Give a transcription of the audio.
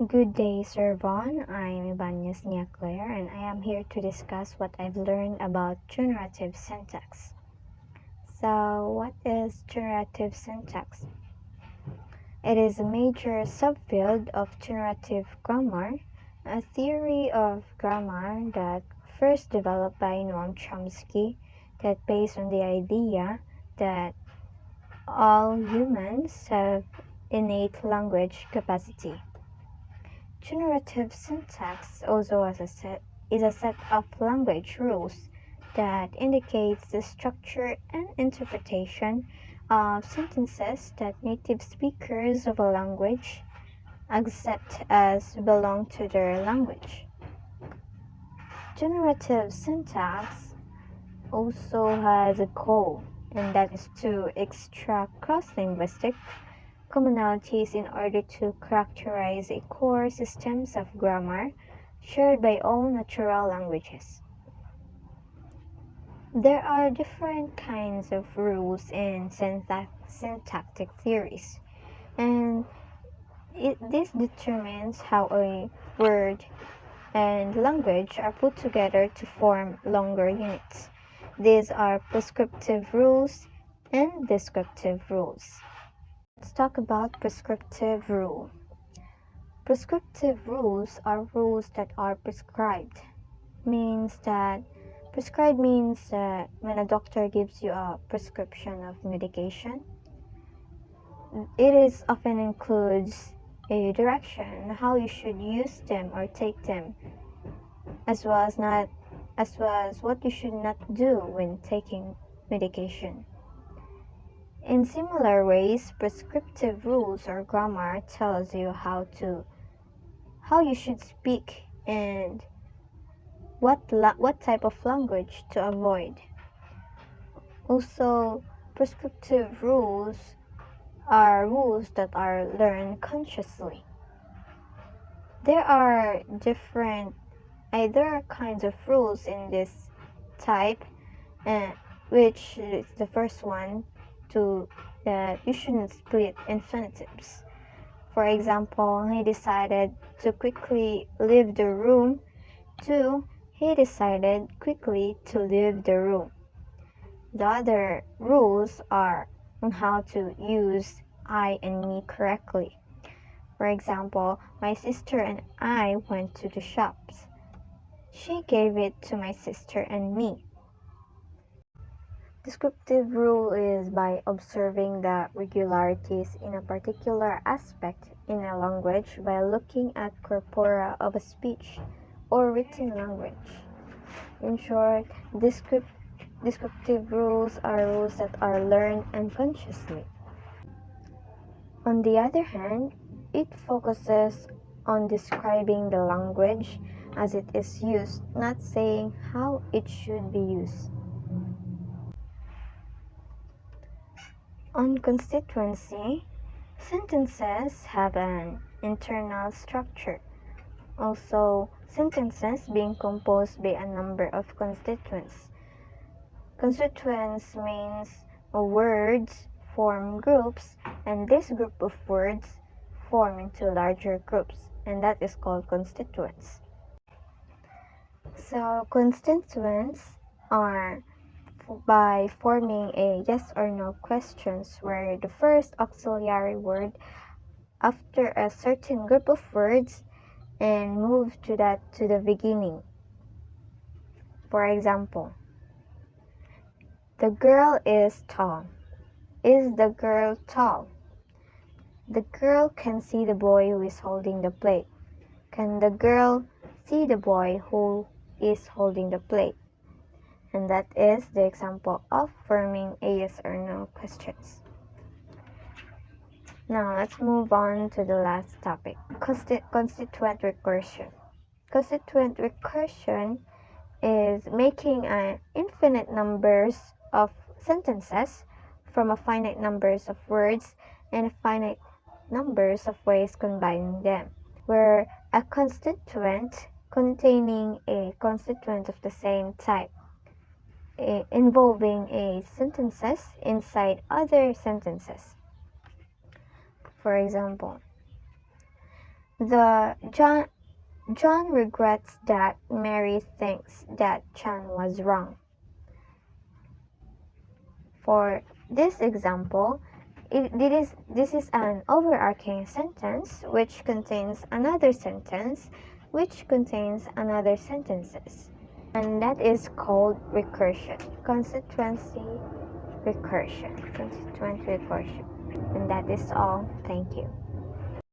Good day, Sir Von. I'm Ibanez Nia Claire, and I am here to discuss what I've learned about generative syntax. So, what is generative syntax? It is a major subfield of generative grammar, a theory of grammar that first developed by Noam Chomsky that based on the idea that all humans have innate language capacity. Generative syntax also is a set of language rules that indicates the structure and interpretation of sentences that native speakers of a language accept as belong to their language. Generative syntax also has a goal, and that is to extract cross-linguistic commonalities in order to characterize a core systems of grammar shared by all natural languages. There are different kinds of rules in syntactic theories, and this determines how a word and language are put together to form longer units. These are prescriptive rules and descriptive rules. Let's talk about prescriptive rule. Prescriptive rules are rules that are prescribed. Prescribed means that when a doctor gives you a prescription of medication, it often includes a direction how you should use them or take them, as well as what you should not do when taking medication. In similar ways, prescriptive rules or grammar tells you how you should speak and what type of language to avoid. Also, prescriptive rules are rules that are learned consciously. There are kinds of rules in this type, which is the first one that you shouldn't split infinitives. For example, he decided to quickly leave the room to he decided quickly to leave the room. The other rules are on how to use I and me correctly. For example, my sister and I went to the shops. She gave it to my sister and me. Descriptive rule is by observing the regularities in a particular aspect in a language by looking at corpora of a speech or written language. In short, descriptive rules are rules that are learned unconsciously. On the other hand, it focuses on describing the language as it is used, not saying how it should be used. On constituency, sentences have an internal structure. Also, sentences being composed by a number of constituents. Constituents means words form groups, and this group of words form into larger groups, and that is called constituents. So, constituents are by forming a yes or no questions where the first auxiliary word after a certain group of words and move to the beginning. For example, the girl is tall. Is the girl tall? The girl can see the boy who is holding the plate. Can the girl see the boy who is holding the plate? And that is the example of forming a yes or no questions. Now let's move on to the last topic, constituent recursion. Constituent recursion is making an infinite numbers of sentences from a finite numbers of words and finite numbers of ways combining them, where a constituent containing a constituent of the same type involving a sentences inside other sentences. For example, John regrets that Mary thinks that John was wrong. For this example, this is an overarching sentence which contains another sentence which contains another sentences. And that is called recursion, constituency recursion. And that is all. Thank you.